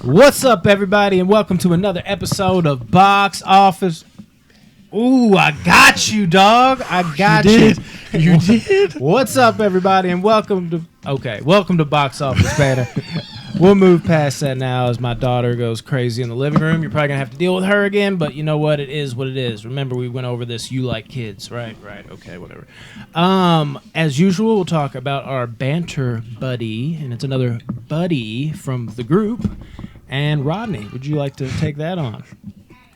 What's up, everybody, and welcome to another episode of Box Office. Ooh, I got you, dog. I got you. You did? What's up, everybody, and welcome to Box Office Banter. We'll move past that now as my daughter goes crazy in the living room. You're probably going to have to deal with her again, but you know what? It is what it is. Remember, we went over this. You like kids, right? Right. Okay, whatever. As usual, we'll talk about our Banter buddy, and it's another buddy from the group. And Rodney, would you like to take that on?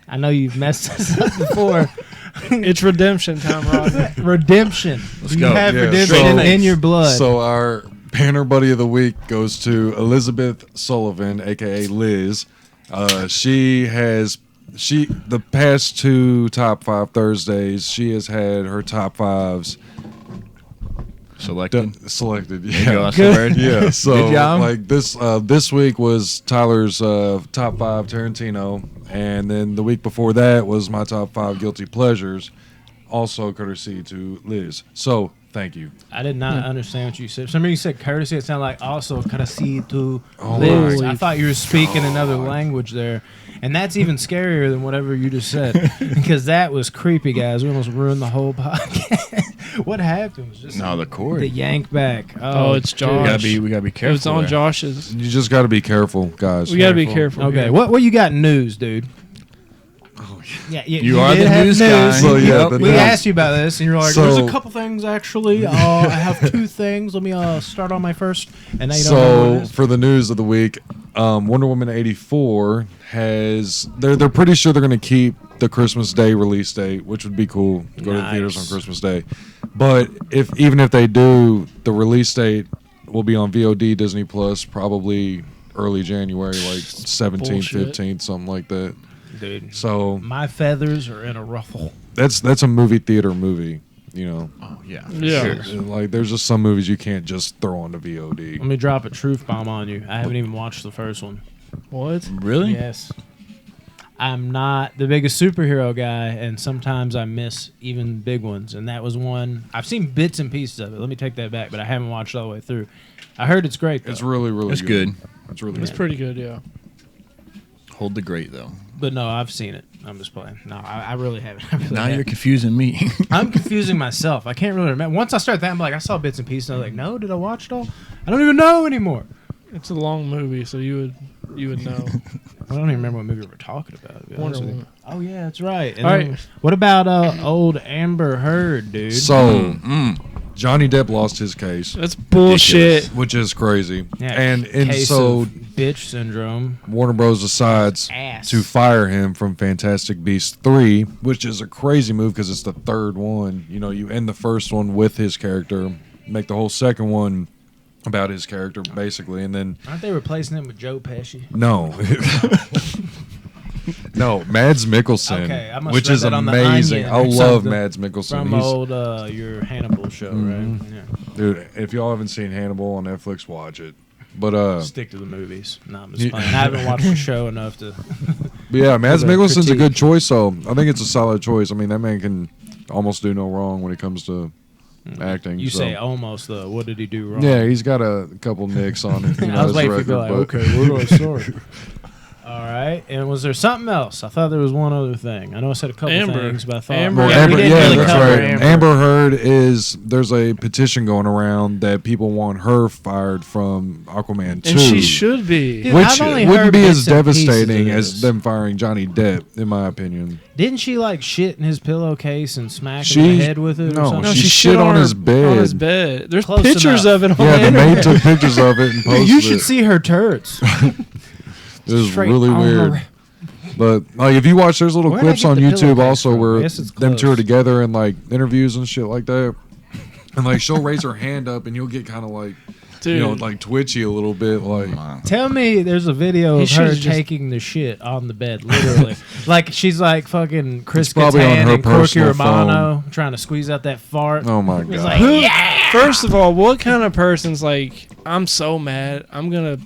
I know you've messed us up before. It's redemption time, Rodney. Redemption. Let's you go. have Yeah, redemption in your blood. So our Banter Buddy of the Week goes to Elizabeth Sullivan, a.k.a. Liz. The past two top 5 Thursdays, she has had her top 5s selected. Yeah. Yeah. So like this week was Tyler's top 5 Tarantino, and then the week before that was my top 5 guilty pleasures, also courtesy to Liz. So thank you. I did not understand what you said. For some reason you said courtesy. It sounded like also courtesy to Oh Liz. my I thought you were speaking another language there. And that's even scarier than whatever you just said. Because that was creepy, guys. We almost ruined the whole podcast. What happened? Was just the cord. the yank back. Oh, it's Josh. We gotta be careful. It's on there. Josh's. You just got to be careful, guys. We got to be careful. Okay, here. what you got in news, dude? Oh, Yeah, You are did the have news guy. So, yeah, the we news. asked you about this, and you're like, So- "There's a couple things actually. I have 2 things. Let me start on my first." And now you don't know what it So is. for the news of the week, Wonder Woman 84 has they're pretty sure they're going to keep the Christmas Day release date, which would be cool. Go to the theaters on Christmas Day. But even if they do, the release date will be on VOD, Disney Plus, probably early January, like 17th, Bullshit. 15th, something like that. Dude, So my feathers are in a ruffle. that's a movie theater movie, you know. Oh yeah. Yeah. Sure. Like there's just some movies you can't just throw onto Let VOD. me drop a truth bomb on you. I haven't even watched the first one. What? Really? Yes. I'm not the biggest superhero guy, and sometimes I miss even big ones. And that was one. I've seen bits and pieces of it. Let me take that back, but I haven't watched all the way through. I heard it's great, though. It's really, really It's good. It's really It's good. pretty good, yeah. Hold the great though. But no, I've seen it. I'm just playing. No, I really haven't. I really Now haven't. you're confusing me. I'm confusing myself. I can't really remember. Once I start that, I'm like, I saw bits and pieces. And I was like, no, did I watch it all? I don't even know anymore. It's a long movie, so you would know. I don't even remember what movie we were talking about. To be honest Wonder with you. Woman. Oh yeah, that's right. And All then right. What about old Amber Heard, dude? So Johnny Depp lost his case, That's bullshit. which is crazy. Yeah, and case so of bitch syndrome. Warner Bros. Decides Ass. to fire him from Fantastic Beasts 3, which is a crazy move because it's the third one. You know, you end the first one with his character, make the whole second one about his character, basically, and then Aren't they replacing him with Joe Pesci? no. No, Mads Mikkelsen, Okay, I must which read is that on The amazing. Onion I or love something. Mads Mikkelsen. From He's, old your Hannibal show, right? Yeah. dude, if y'all haven't seen Hannibal on Netflix, watch it. But Stick to the movies. No, I'm just playing. I haven't watched the show enough to. But yeah, Mads Other Mikkelsen's a critique. good choice, though. I think it's a solid choice. I mean, that man can almost do no wrong when it comes to acting. You so. say almost though. What did he do wrong? Yeah, he's got a couple nicks on it. You know, I was his waiting for you record, to be like, but okay, where do I start? All right. And was there something else? I thought there was one other thing. I know I said a couple Amber. things, but I thought Amber. Well, yeah, we Amber, didn't yeah, really that's cover right. Amber. Amber Heard there's a petition going around that people want her fired from Aquaman 2. And she should be. Dude, Which I've only wouldn't heard be bits as and pieces devastating of as this. them firing Johnny Depp, in my opinion. Didn't she like shit in his pillowcase and smack him in She- the head with it? no, or something? No, she she shit on his bed. On his bed. There's Close pictures enough. of it on Yeah, the the internet. maid took pictures of it and posted you should it. see her turds. It was Straight really on weird. the- But like, if you watch, there's little Where'd I clips get on the YouTube pillowcase also from? I where guess it's them two are close. together in like interviews and shit like that. And like she'll raise her hand up and you'll get kind of like, Dude. you know, like twitchy a little bit. Like, Tell me there's a video He of her should've just- taking the shit on the bed, literally. Like she's like fucking Chris It's probably on Kattan her and Corky personal Romano trying to squeeze out that fart. oh my It's god. like, Who- First of all, what kind of person's like, I'm so mad, I'm gonna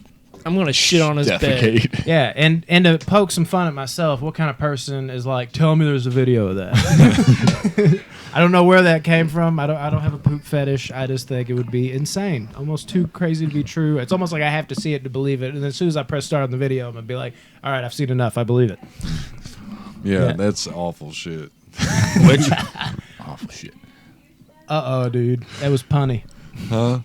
I'm gonna shit on his bed. Defecate. Yeah, and to poke some fun at myself, what kind of person is like, tell me there's a video of that? I don't know where that came from. I don't have a poop fetish. I just think it would be insane, almost too crazy to be true. It's almost like I have to see it to believe it. And then as soon as I press start on the video, I'm gonna be like, all right, I've seen enough. I believe it. Yeah, Yeah. that's awful shit. Which awful shit. Dude, that was punny. Huh?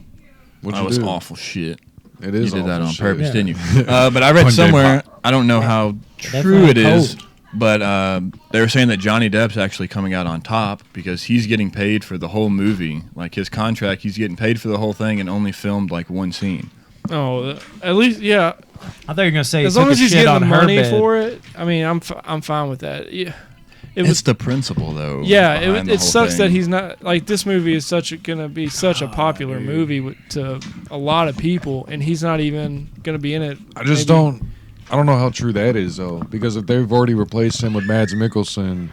What'd That you was do? awful shit. It is You did that awful on shit. purpose, Yeah. didn't you? But I read One day somewhere, I don't know how true Definitely it is, cold. but they were saying that Johnny Depp's actually coming out on top because he's getting paid for the whole movie. Like his contract, he's getting paid for the whole thing and only filmed like one scene. Oh, at least yeah. I thought you were gonna say As he long took as a he's shit getting on the her money bed. for it, I mean, I'm fine with that. Yeah, it It's was. the principle, though. Yeah, behind the it whole sucks that thing. he's not like this movie is gonna be such a popular movie to a lot of people, and he's not even gonna be in it. I just maybe- I don't know how true that is though, because if they've already replaced him with Mads Mikkelsen,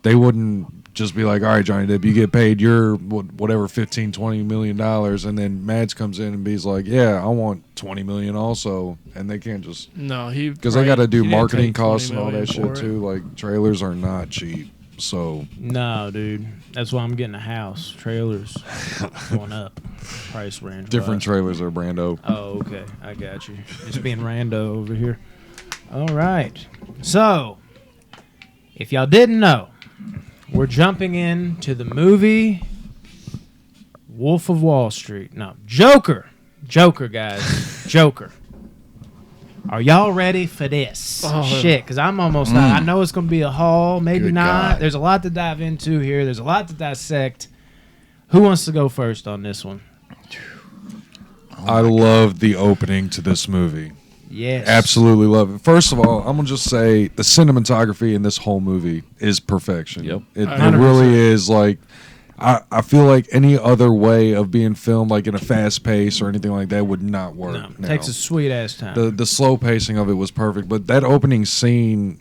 they wouldn't just be like, all right, Johnny Depp, you get paid your whatever $15-20 million, and then Mads comes in and he's like, yeah, I want 20 million also, and they can't just No, he because they got to do he didn't marketing take 20 costs and all million that shit for it. too. Like trailers are not cheap, so No, dude. That's why I'm getting a house. Trailers going up. Price range. different up. trailers are Brando. Oh, okay. I got you. Just being rando over here. All right. So, if y'all didn't know, we're jumping into the movie Wolf of Wall Street. No, Joker. Joker, guys. Joker. Are y'all ready for this? Oh. Shit, because I'm almost not. I know it's going to be a haul. Maybe Good not. God. There's a lot to dive into here. There's a lot to dissect. Who wants to go first on this one? I love the opening to this movie. Yes. Absolutely love it. First of all, I'm gonna just say the cinematography in this whole movie is perfection. Yep. It 100%. really is. Like, I feel like any other way of being filmed, like in a fast pace or anything like that, would not work. No, now. takes a sweet ass time. The slow pacing of it was perfect, but that opening scene,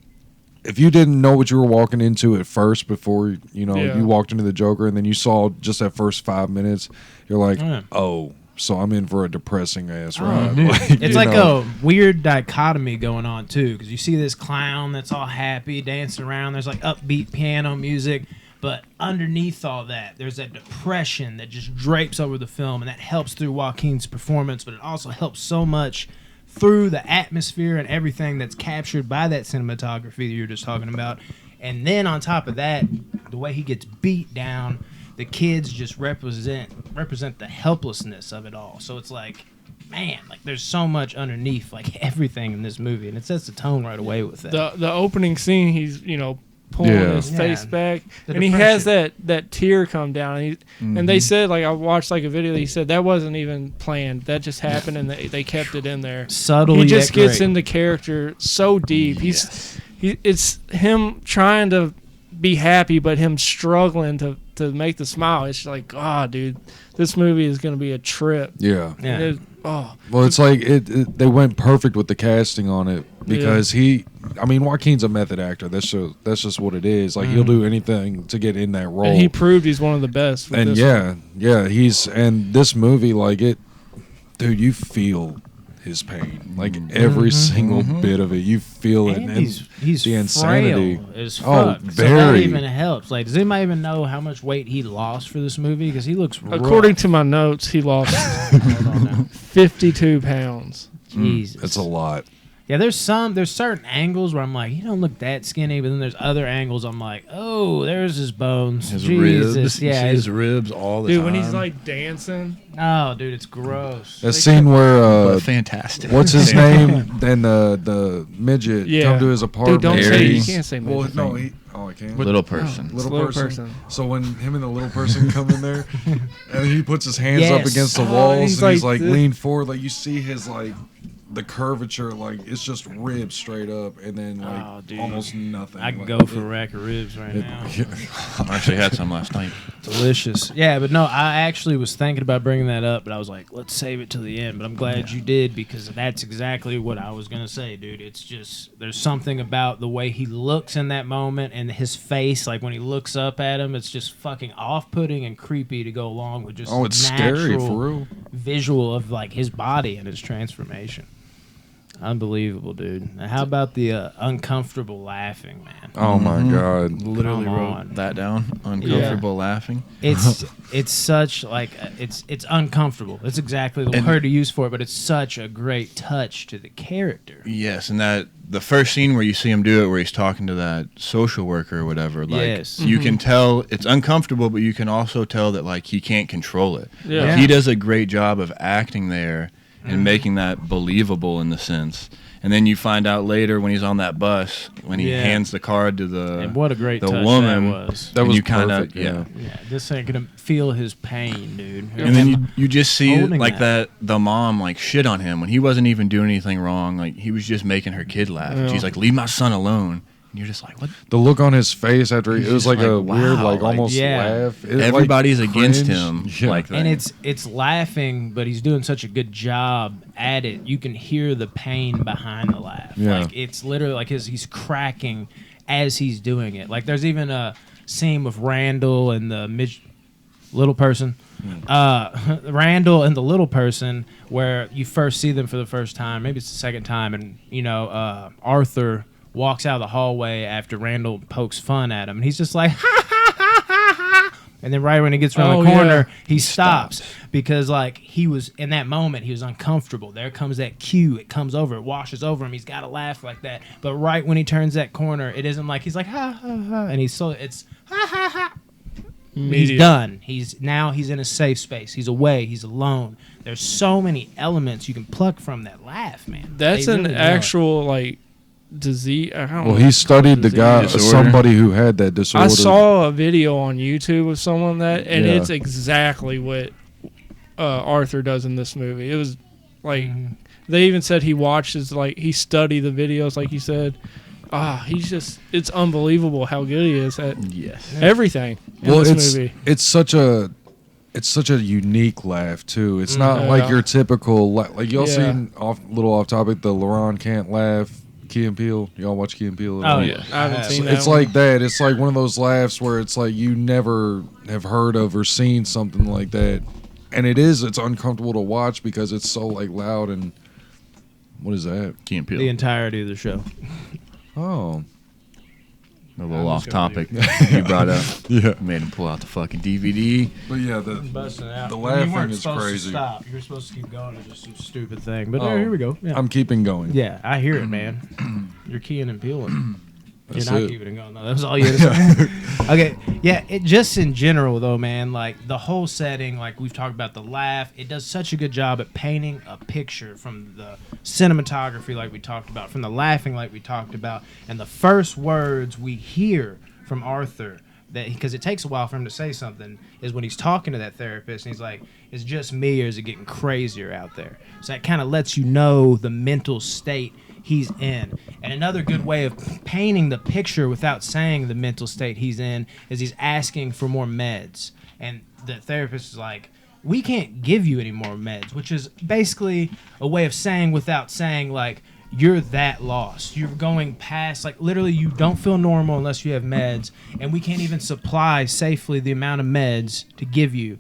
if you didn't know what you were walking into at first before Yeah. you walked into the Joker and then you saw just that first 5 minutes, you're like, Yeah. oh, so I'm in for a depressing ass Oh, ride. dude. Like, It's you like know. a weird dichotomy going on too, because you see this clown that's all happy dancing around. There's like upbeat piano music, but underneath all that, there's that depression that just drapes over the film, and that helps through Joaquin's performance, but it also helps so much through the atmosphere and everything that's captured by that cinematography that you were just talking about. And then on top of that, the way he gets beat down, the kids just represent the helplessness of it all. So it's like, man, like there's so much underneath like everything in this movie, and it sets the tone right away with that. The opening scene, he's pulling Yeah. his face Yeah. back, The and he has depression. that tear come down. And they said, like, I watched like a video. He said that wasn't even planned. That just happened, and they kept it in there. Subtly, He just yet gets great. into character so deep. It's him trying to be happy, but him struggling to make the smile. It's like, oh, dude, this movie is gonna be a trip. Yeah. Yeah. Well, it's like they went perfect with the casting on it because Joaquin's a method actor. That's just what it is. Like he'll do anything to get in that role. And he proved he's one of the best. with And this and this movie, like dude, you feel his pain, like every single bit of it. You feel it, And and he's the insanity. frail as Oh, fuck. So that very. even helps. Like, does anybody even know how much weight he lost for this movie? Because he looks According rough. to my notes, he lost Hold on now. 52 pounds. Jesus, It's a lot. Yeah, there's certain angles where I'm like, he don't look that skinny, but then there's other angles I'm like, oh, there's his bones. His Jesus, ribs. yeah, You see his ribs all the Dude, time. when he's like dancing, oh, dude, it's gross. That scene where But fantastic. what's his name? Then the midget Yeah. come to his apartment. dude, don't say Harry. you can't say Well, midget. no, I can. Little person. Little person. So when him and the little person come in there, and he puts his hands up Yes. against the Oh, walls, he's and he's like like this. leaned forward, like you see his like the curvature, like it's just ribs straight up, and then like Oh, dude. almost nothing. I could Like, go for a rack of ribs right now. I actually had some last night. Delicious. Yeah, but no, I actually was thinking about bringing that up, but I was like, let's save it till the end. But I'm glad you did, because that's exactly what I was going to say, dude. It's just, there's something about the way he looks in that moment and his face, like when he looks up at him, it's just fucking off-putting and creepy to go along with just Oh, it's scary natural for real. visual of like his body and his transformation. Unbelievable, dude. How about the uncomfortable laughing, man? Oh my god. Literally Come wrote on. that down. Uncomfortable laughing. It's such like it's uncomfortable. It's exactly the word to use for it, but it's such a great touch to the character. Yes, and that the first scene where you see him do it, where he's talking to that social worker or whatever, like Yes. you can tell it's uncomfortable, but you can also tell that like he can't control it. Yeah. Like, he does a great job of acting there and making that believable in the sense. And then you find out later when he's on that bus, when he hands the card to the And what a great the touch woman, that was. That and was you kind of perfect, yeah. Yeah, this ain't gonna feel his pain, dude. And then you just see Holding like that. the mom like shit on him when he wasn't even doing anything wrong. Like he was just making her kid laugh. Yeah. She's like, "Leave my son alone." And you're just like, "What?" The look on his face after He's it was just like like, a weird, wow, like like, almost yeah. laugh. It, like, Everybody's against cringe. him Yeah. like that. And it's laughing, but he's doing such a good job at it. You can hear the pain behind the laugh. Yeah. Like it's literally like he's cracking as he's doing it. Like there's even a scene with Randall and the little person. Randall and the little person where you first see them for the first time. Maybe it's the second time, and Arthur walks out of the hallway after Randall pokes fun at him, and he's just like, ha ha ha ha ha. And then right when he gets around the corner, he stops because like he was in that moment, he was uncomfortable. There comes that cue. It comes over. It washes over him. He's got to laugh like that. But right when he turns that corner, it isn't like he's like ha ha ha, and it's ha ha ha. He's done. He's in a safe space. He's away. He's alone. There's so many elements you can pluck from that laugh, man. That's They an really know it. actual like disease. I don't know Well, what he to studied call the it, guy, disease. somebody who had that disorder. I saw a video on YouTube of someone and Yeah. it's exactly what Arthur does in this movie. It was like they even said he watches, like he studied the videos, like you said. It's unbelievable how good he is at everything in this movie. it's such a unique laugh too. It's not Yeah. like your typical like y'all Yeah. seen little off topic the Laurent can't laugh Key and Peele. Y'all watch Key and Peele? At all? I haven't seen that. It's one. like that. It's like one of those laughs where it's like you never have heard of or seen something like that, and it's uncomfortable to watch because it's so like loud and what is that? Key and Peele. The entirety of the show. Oh, A little I'm off just gonna topic you brought up. yeah. Made him pull out the fucking DVD. But yeah, Busting out. the You laughing weren't is supposed to crazy. stop. You were supposed to keep going to just some stupid thing. But Oh. here we go. Yeah. I'm keeping going. Yeah, I hear it, man. You're keying and peeling. You're That's not it. keeping it going. No, that was all you had to say. Okay, yeah. It just in general though, man. Like the whole setting, like we've talked about the laugh. It does such a good job at painting a picture from the cinematography, like we talked about, from the laughing, like we talked about, and the first words we hear from Arthur. That because it takes a while for him to say something is when he's talking to that therapist and he's like, "It's just me, or is it getting crazier out there?" So that kind of lets you know the mental state he's in. And another good way of painting the picture without saying the mental state he's in is he's asking for more meds. And the therapist is like, "We can't give you any more meds," which is basically a way of saying without saying like, you're that lost. You're going past, like literally you don't feel normal unless you have meds, and we can't even supply safely the amount of meds to give you.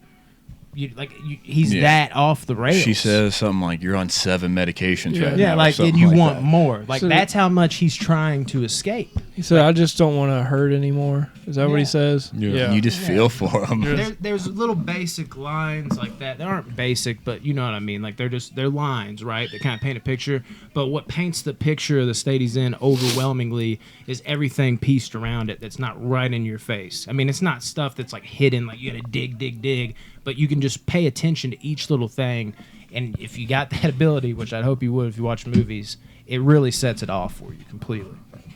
He's that off the rails. She says something like, "You're on 7 medications right now." Yeah, or like, something and you like want that. more. Like, So- that's how much he's trying to escape. He said, "I just don't want to hurt anymore." Is that what Yeah. he says? Yeah. You just feel for him. There's little basic lines like that. They aren't basic, but you know what I mean. Like, they're lines, right? That kind of paint a picture. But what paints the picture of the state he's in overwhelmingly is everything pieced around it that's not right in your face. I mean, it's not stuff that's like hidden, like you gotta dig. But you can just pay attention to each little thing. And if you got that ability, which I'd hope you would if you watch movies, it really sets it off for you completely.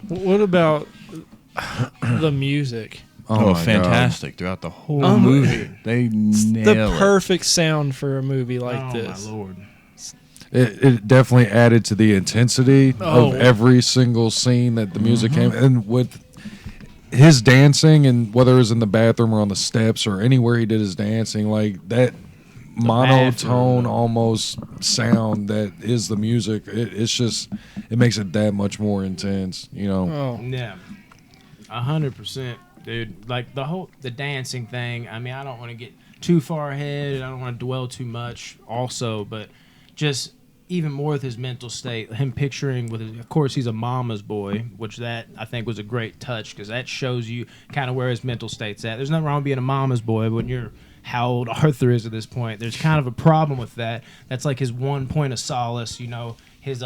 What about the music? Oh, my fantastic! Throughout the whole Oh, movie, they The nail it. perfect sound for a movie like Oh, this. my Lord. It definitely added to the intensity Oh. of every single scene that the music came, and with his dancing, and whether it was in the bathroom or on the steps or anywhere he did his dancing, like that monotone bathroom. almost sound that is the music. It makes it that much more intense, you know. Oh, Yeah, 100%, dude. Like the dancing thing. I mean, I don't want to get too far ahead, and I don't want to dwell too much. Also, but just even more with his mental state, him picturing of course he's a mama's boy, which that I think was a great touch because that shows you kind of where his mental state's at. There's nothing wrong with being a mama's boy, but when you're how old Arthur is at this point, there's kind of a problem with that. That's like his one point of solace, his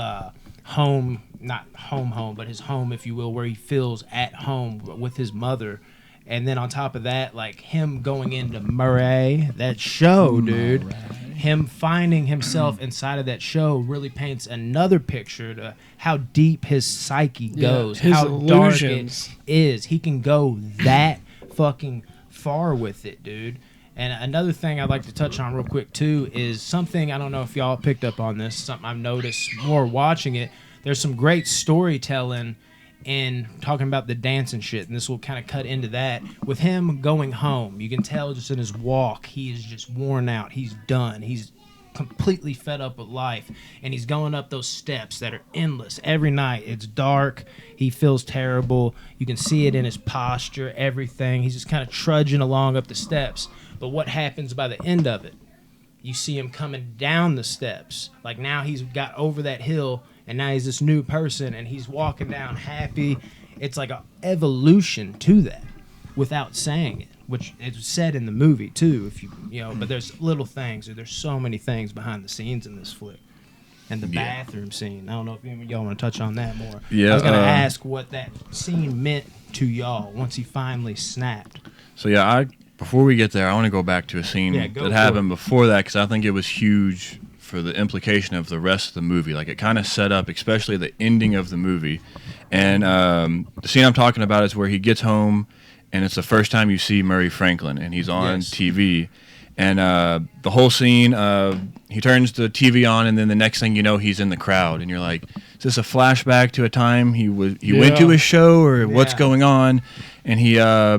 home, not home, but his home, if you will, where he feels at home with his mother. And then on top of that, like him going into Murray, that show, dude, him finding himself inside of that show really paints another picture to how deep his psyche goes, his how illusions. dark it is. He can go that fucking far with it, dude. And another thing I'd like to touch on real quick, too, is something, I don't know if y'all picked up on this, something I've noticed more watching it. There's some great storytelling in talking about the dance and shit, and this will kind of cut into that. With him going home, you can tell just in his walk, he is just worn out. He's done. He's completely fed up with life, and he's going up those steps that are endless every night. It's dark. He feels terrible. You can see it in his posture, everything. He's just kind of trudging along up the steps. But what happens by the end of it? You see him coming down the steps. Like now he's got over that hill, and now he's this new person, and he's walking down happy. It's like an evolution to that without saying it, which is said in the movie too. If but there's little things. There's so many things behind the scenes in this flick. And the bathroom scene. I don't know if any of y'all want to touch on that more. Yeah, I was going to ask what that scene meant to y'all once he finally snapped. So before we get there, I want to go back to a scene that happened before that because I think it was huge for the implication of the rest of the movie. Like it kind of set up, especially the ending of the movie. And the scene I'm talking about is where he gets home, and it's the first time you see Murray Franklin, and he's on TV. And the whole scene, he turns the TV on, and then the next thing you know, he's in the crowd, and you're like, "Is this a flashback to a time he went to his show, or what's going on?" And he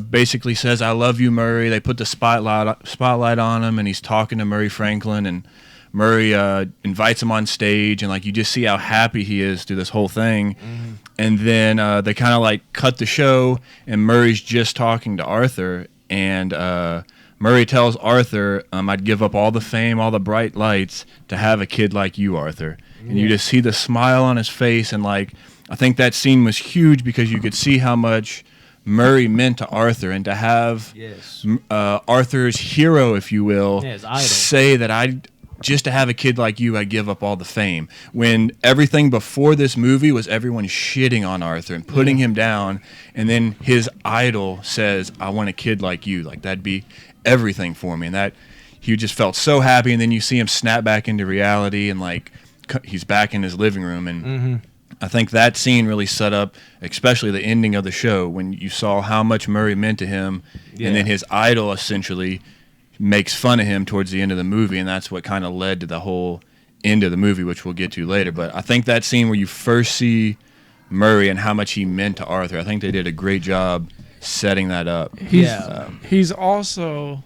basically says, "I love you, Murray." They put the spotlight on him, and he's talking to Murray Franklin, and Murray invites him on stage, and like you just see how happy he is through this whole thing. Mm-hmm. And then they kind of like cut the show, and Murray's just talking to Arthur, and Murray tells Arthur, "I'd give up all the fame, all the bright lights to have a kid like you, Arthur." And you just see the smile on his face, and like I think that scene was huge because you could see how much Murray meant to Arthur, and to have Arthur's hero, if you will, say that just to have a kid like you, I'd give up all the fame. When everything before this movie was everyone shitting on Arthur and putting him down, and then his idol says, "I want a kid like you." Like that'd be everything for me, and that he just felt so happy. And then you see him snap back into reality, and like he's back in his living room, and I think that scene really set up, especially the ending of the show, when you saw how much Murray meant to him, and then his idol essentially makes fun of him towards the end of the movie, and that's what kind of led to the whole end of the movie, which we'll get to later. But I think that scene where you first see Murray and how much he meant to Arthur, I think they did a great job setting that up. He's also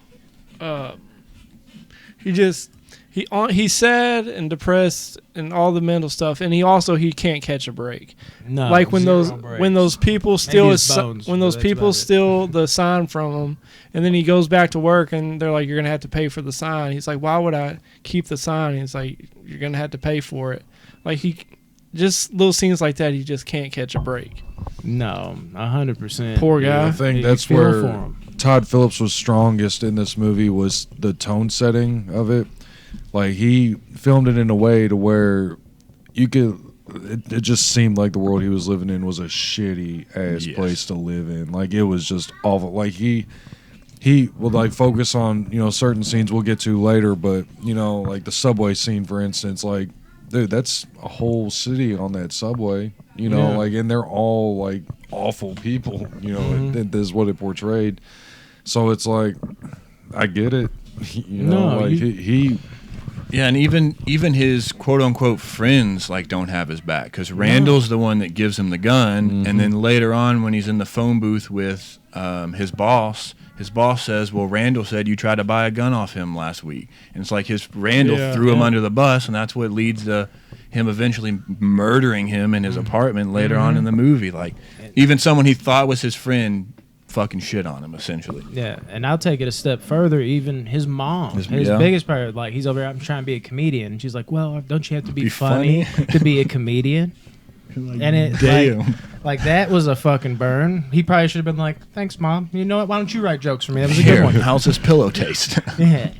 he's sad and depressed and all the mental stuff, and he can't catch a break. No, like when those people steal the sign from him, and then he goes back to work, and they're like, "You're gonna have to pay for the sign." He's like, "Why would I keep the sign?" He's like, "You're gonna have to pay for it." Like just little scenes like that, he just can't catch a break. No, 100%. Poor guy. I think that's where Todd Phillips was strongest in this movie, was the tone setting of it. Like he filmed it in a way to where it just seemed like the world he was living in was a shitty ass place to live in. Like it was just awful. Like he would like focus on, certain scenes we'll get to later, but like the subway scene, for instance, like, dude, that's a whole city on that subway, like, and they're all like awful people, this is what it portrayed. So it's like, I get it, Yeah, and even his quote unquote friends like don't have his back, because Randall's the one that gives him the gun, and then later on when he's in the phone booth with his boss says, "Well, Randall said you tried to buy a gun off him last week," and it's like Randall threw him under the bus, and that's what leads to him eventually murdering him in his apartment later on in the movie. Like even someone he thought was his friend fucking shit on him essentially. Yeah, and I'll take it a step further. Even his mom, his yeah. biggest part, like he's over here, I'm trying to be a comedian. And she's like, well, don't you have to be funny to be a comedian? Like, and it damn. like that was a fucking burn. He probably should have been like, thanks, Mom. You know what? Why don't you write jokes for me? That was a good one. How's this pillow taste? Yeah.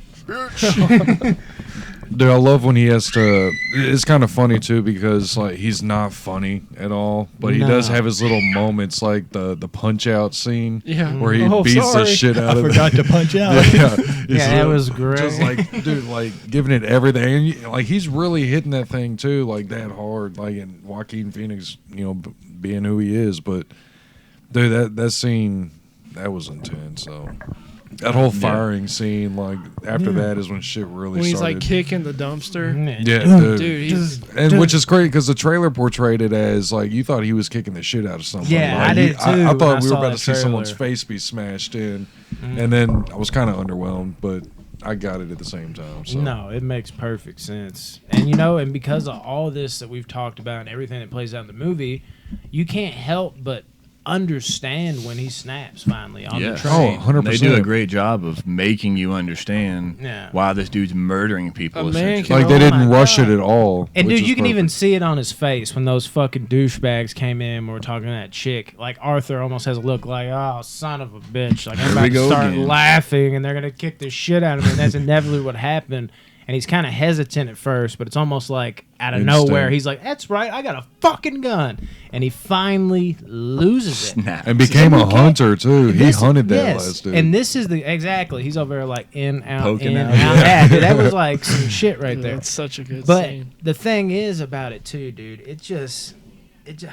Dude, I love when he has to. It's kind of funny too because like he's not funny at all, but he does have his little moments, like the punch out scene, where he beats the shit out of. I forgot to punch out. Yeah, that was great. Just like, dude, like giving it everything, and like he's really hitting that thing too, like that hard, like in Joaquin Phoenix, being who he is. But dude, that scene, that was intense. So. That whole firing scene, like after that is when shit really when he's started. like kicking the dumpster. Yeah, dude, which is great because the trailer portrayed it as like you thought he was kicking the shit out of somebody. Yeah, like, I did too. I thought we were saw about to see trailer. someone's face be smashed in, and then I was kind of underwhelmed, but I got it at the same time. So. No, it makes perfect sense. And and because of all this that we've talked about and everything that plays out in the movie, you can't help but understand when he snaps finally on the train. 100%. They do a great job of making you understand why this dude's murdering people. Like they didn't rush it at all. And dude, you can even see it on his face when those fucking douchebags came in and were talking to that chick. Like Arthur almost has a look like, oh, son of a bitch. Like I'm about to start laughing and they're going to kick the shit out of me. And that's inevitably what happened. And he's kind of hesitant at first, but it's almost like out of nowhere, he's like, that's right, I got a fucking gun. And he finally loses it. And became a hunter, too. He hunted that last dude. And this is exactly, he's over there like in, out, poking in, out. out. Dude, that was like some shit right there. That's such a good But scene. the thing is about it, too, dude, it just, I don't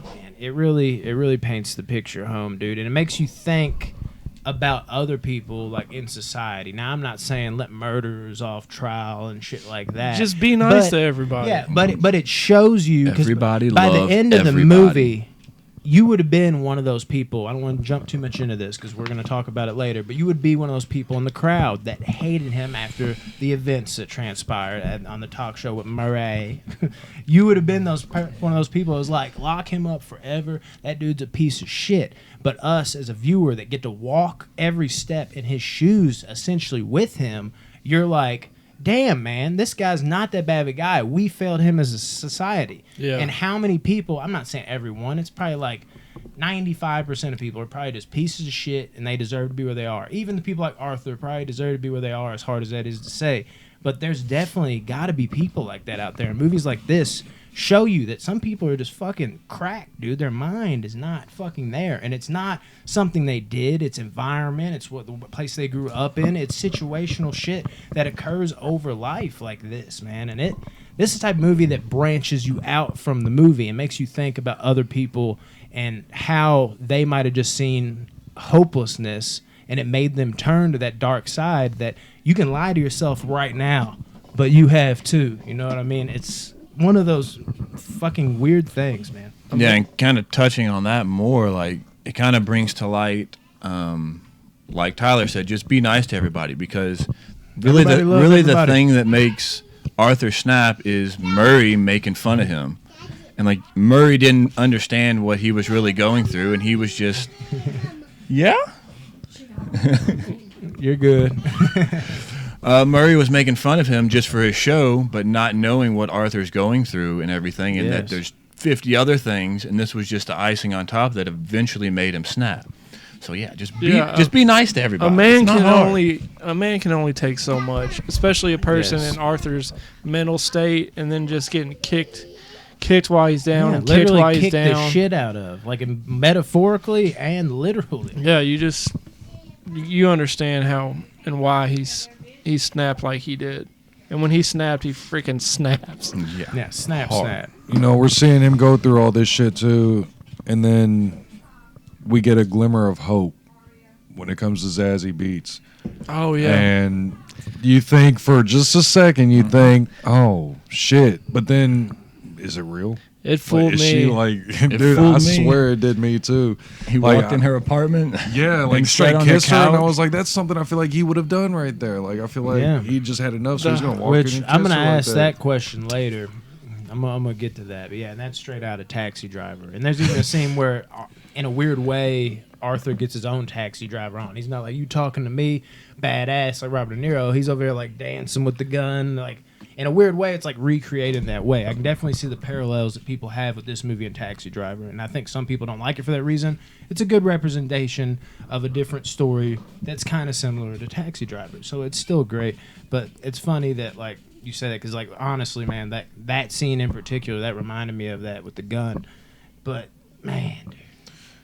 know, man. It really paints the picture home, dude. And it makes you think about other people like in society. Now I'm not saying let murderers off trial and shit like that. Just be nice to everybody. Yeah, but it shows you because everybody by the love end of everybody. the movie, you would have been one of those people. I don't want to jump too much into this because we're going to talk about it later. But you would be one of those people in the crowd that hated him after the events that transpired on the talk show with Murray. You would have been one of those people that was like, lock him up forever. That dude's a piece of shit. But us as a viewer that get to walk every step in his shoes, essentially with him, you're like, damn, man, this guy's not that bad of a guy. We failed him as a society. Yeah. And how many people, I'm not saying everyone, it's probably like 95% of people are probably just pieces of shit and they deserve to be where they are. Even the people like Arthur probably deserve to be where they are, as hard as that is to say. But there's definitely got to be people like that out there. And movies like this show you that some people are just fucking cracked, dude. Their mind is not fucking there. And it's not something they did. It's environment. It's what place they grew up in. It's situational shit that occurs over life like this, man. And this is the type of movie that branches you out from the movie and makes you think about other people and how they might have just seen hopelessness and it made them turn to that dark side that you can lie to yourself right now, but you have too. You know what I mean? It's one of those fucking weird things, man. Yeah, and kind of touching on that more, like it kind of brings to light, like Tyler said, just be nice to everybody because really the thing that makes Arthur snap is Murray making fun of him. And like Murray didn't understand what he was really going through and he was just yeah? You're good. Murray was making fun of him just for his show, but not knowing what Arthur's going through and everything, and that there's 50 other things, and this was just the icing on top that eventually made him snap. So yeah, just be nice to everybody. A man can only take so much, especially a person in Arthur's mental state, and then just getting kicked while he's down, and kicked while he's down. The shit out of, like metaphorically and literally. Yeah, you understand how and why he snapped like he did. And when he snapped, he freaking snaps. Yeah, snap. You know, we're seeing him go through all this shit too, and then we get a glimmer of hope when it comes to Zazie Beetz. Oh yeah. And you think for just a second, you think, oh shit, but then is it real? It fooled me. She like, dude, I swear it did me too. He walked in her apartment. Yeah, like straight kissed her, and I was like, that's something I feel like he would have done right there. Like I feel like he just had enough, so he's gonna walk in and kiss her. I'm gonna ask like that question later. I'm gonna get to that, but yeah, and that's straight out of Taxi Driver. And there's even a scene where, in a weird way, Arthur gets his own taxi driver on. He's not like, you talking to me, badass, like Robert De Niro. He's over there like dancing with the gun, like in a weird way. It's like recreated that way. I can definitely see the parallels that people have with this movie and Taxi Driver, and I think some people don't like it for that reason. It's a good representation of a different story that's kind of similar to Taxi Driver, so it's still great. But it's funny that like you say that because like honestly, man, that scene in particular that reminded me of that with the gun. But man, dude.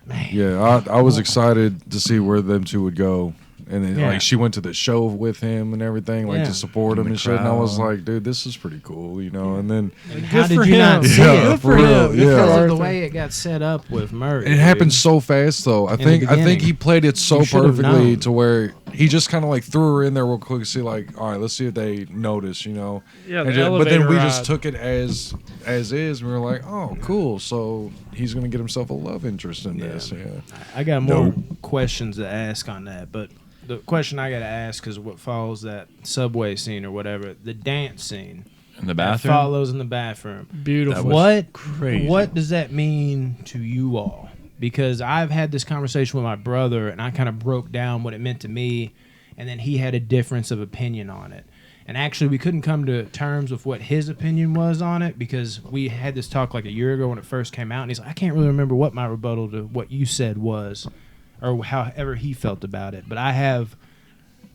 Man. Yeah, I was excited to see where them two would go. And then, like, she went to the show with him and everything, like, to support him and shit. And I was like, dude, this is pretty cool, you know? And then... And how did you not see it? Good for him. Because of the way it got set up with Murray. It happened so fast, though. I think he played it so perfectly to where he just kind of, like, threw her in there real quick to see, like, all right, let's see if they notice, you know? Yeah, but then we just took it as is, and we were like, oh, cool. So he's going to get himself a love interest in this. Yeah. I got more questions to ask on that, but... The question I got to ask is what follows that subway scene or whatever, the dance scene. In the bathroom? Follows in the bathroom. Beautiful. What does that mean to you all? Because I've had this conversation with my brother, and I kind of broke down what it meant to me, and then he had a difference of opinion on it. And actually, we couldn't come to terms with what his opinion was on it because we had this talk like a year ago when it first came out, and he's like, I can't really remember what my rebuttal to what you said was. Or however he felt about it. But I have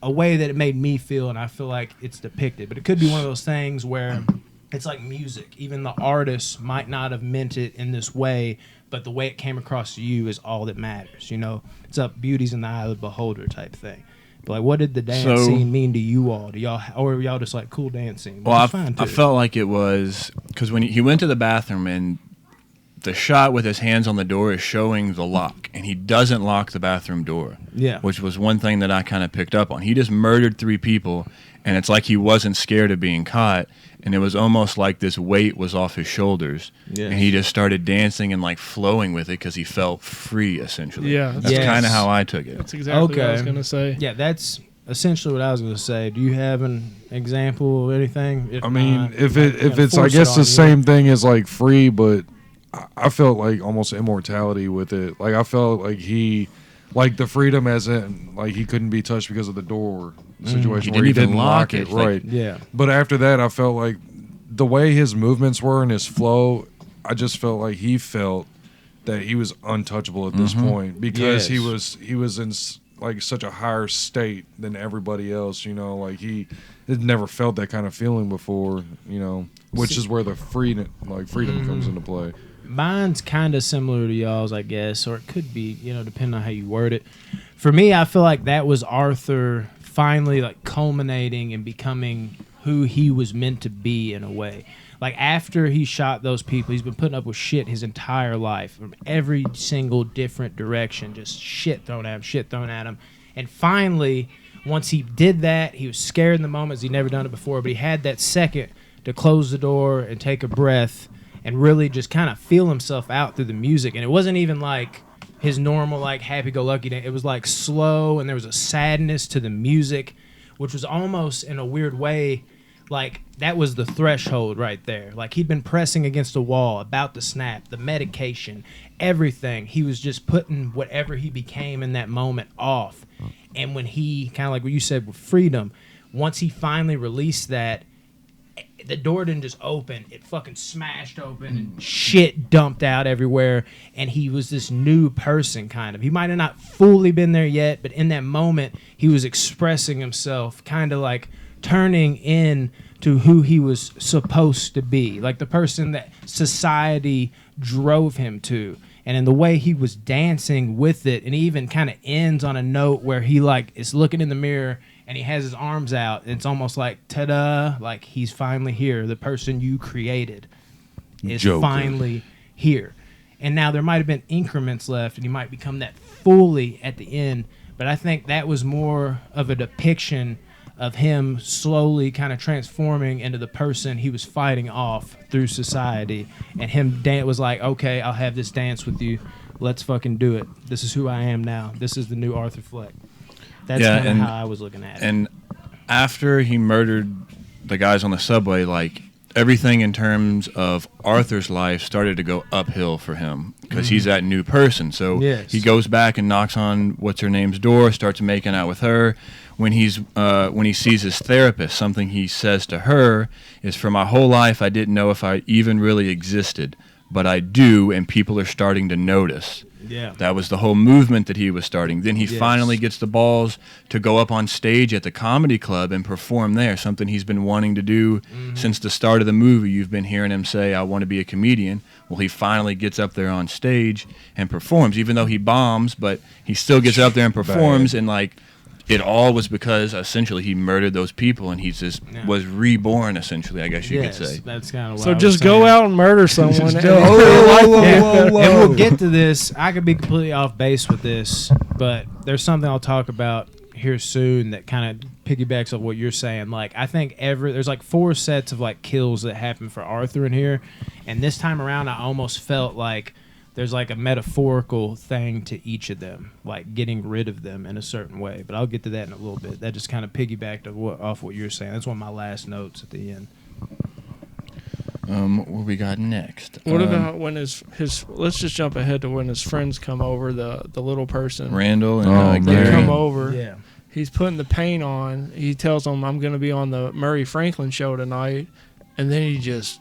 a way that it made me feel, and I feel like it's depicted. But it could be one of those things where it's like music. Even the artist might not have meant it in this way, but the way it came across to you is all that matters. You know, it's up beauty's in the eye of the beholder type thing. But like, what did the dance scene mean to you all? Do y'all, or were y'all just like, cool dance scene? Well, I felt like it was, because when he went to the bathroom and the shot with his hands on the door is showing the lock, and he doesn't lock the bathroom door. Yeah. Which was one thing that I kind of picked up on. He just murdered 3 people, and it's like he wasn't scared of being caught, and it was almost like this weight was off his shoulders. Yes. And he just started dancing and like flowing with it because he felt free, essentially. Yeah. That's kind of how I took it. That's exactly what I was going to say. Yeah, that's essentially what I was going to say. Do you have an example of anything? If it's I guess the same thing as like free, but I felt like almost immortality with it. Like I felt like he, like the freedom as in like he couldn't be touched because of the door situation where he didn't lock it, right? Yeah. But after that, I felt like the way his movements were and his flow, I just felt like he felt that he was untouchable at this point because he was in like such a higher state than everybody else. You know, like he had never felt that kind of feeling before. You know, which is where the freedom comes into play. Mine's kind of similar to y'all's, I guess, or it could be, you know, depending on how you word it. For me, I feel like that was Arthur finally like culminating and becoming who he was meant to be in a way. Like after he shot those people, he's been putting up with shit his entire life from every single different direction, just shit thrown at him. And finally, once he did that, he was scared in the moment, he'd never done it before, but he had that second to close the door and take a breath and really just kind of feel himself out through the music. And it wasn't even like his normal, like, happy-go-lucky day. It was, like, slow, and there was a sadness to the music, which was almost, in a weird way, like, that was the threshold right there. Like, he'd been pressing against a wall, about to snap, the medication, everything. He was just putting whatever he became in that moment off. And when he, kind of like what you said with freedom, once he finally released that, the door didn't just open, it fucking smashed open and shit dumped out everywhere, and he was this new person kind of. He might have not fully been there yet, but in that moment he was expressing himself, kind of like turning in to who he was supposed to be, like the person that society drove him to. And in the way he was dancing with it, and he even kind of ends on a note where he like is looking in the mirror and he has his arms out. And it's almost like, ta-da, like he's finally here. The person you created is finally here. And now there might have been increments left, and he might become that fully at the end. But I think that was more of a depiction of him slowly kind of transforming into the person he was fighting off through society. And him was like, okay, I'll have this dance with you. Let's fucking do it. This is who I am now. This is the new Arthur Fleck. That's kind of how I was looking at it. And after he murdered the guys on the subway, like, everything in terms of Arthur's life started to go uphill for him because he's that new person. So he goes back and knocks on what's her name's door, starts making out with her. When he sees his therapist, something he says to her is, "For my whole life, I didn't know if I even really existed, but I do, and people are starting to notice." Yeah. That was the whole movement that he was starting. Then he finally gets the balls to go up on stage at the comedy club and perform there, something he's been wanting to do since the start of the movie. You've been hearing him say, "I want to be a comedian." Well, he finally gets up there on stage and performs, even though he bombs, but he still gets up there and performs. And like, it all was because essentially he murdered those people, and he just was reborn, essentially, I guess you could say. That's kind of what So I was just saying. go out and murder someone. And we'll get to this. I could be completely off base with this, but there's something I'll talk about here soon that kind of piggybacks on what you're saying. Like, I think there's like 4 sets of like kills that happen for Arthur in here, and this time around I almost felt like there's like a metaphorical thing to each of them, like getting rid of them in a certain way. But I'll get to that in a little bit. That just kind of piggybacked off what you're saying. That's one of my last notes at the end. What we got next? What about when his let's just jump ahead to when his friends come over, the little person. Randall and They Gary? come over. Yeah. He's putting the paint on. He tells them, "I'm going to be on the Murray Franklin show tonight," and then he just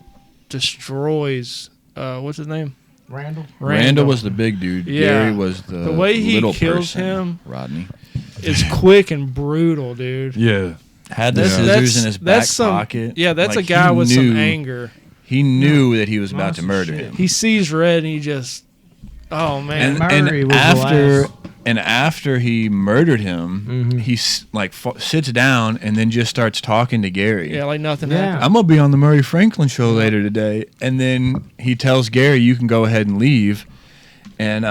destroys. What's his name? Randall was the big dude. Yeah. Gary was the way he little kills person. him. Rodney. It's quick and brutal, dude. Yeah. Had the scissors in his back pocket. Yeah, that's Like, a guy he with knew- some anger. He knew that he was about to murder him. He sees red and he just, oh man. Murray was the last. After he murdered him, he sits down and then just starts talking to Gary. Yeah, like nothing happened. I'm gonna be on the Murray Franklin show later today, and then he tells Gary, "You can go ahead and leave." And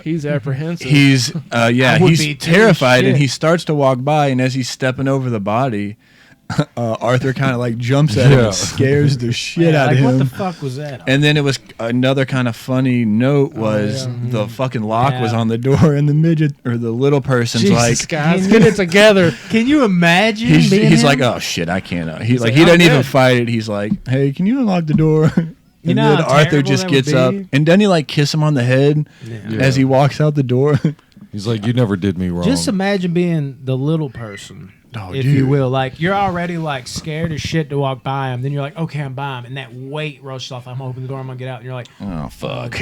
he's apprehensive. he's be too, terrified, and shit. he starts to walk by, and as he's stepping over the body, Arthur kind of like jumps at him and scares the shit out of him. What the fuck was that? And then it was another kind of funny note was the fucking lock was on the door, and the midget or the little person's Jesus, like, guys, get it together. Can you imagine? he's like, "Oh shit, I can't." He doesn't even fight it. He's like, "Hey, can you unlock the door?" And know then how Arthur terrible just that gets would up, be? and doesn't he like kiss him on the head as he walks out the door? He's like, "You never did me wrong." Just imagine being the little person, if you will. Like, you're already like scared as shit to walk by him. Then you're like, "Okay, I'm by him," and that weight rushes off. I'm opening the door. I'm gonna get out. And you're like, Oh fuck!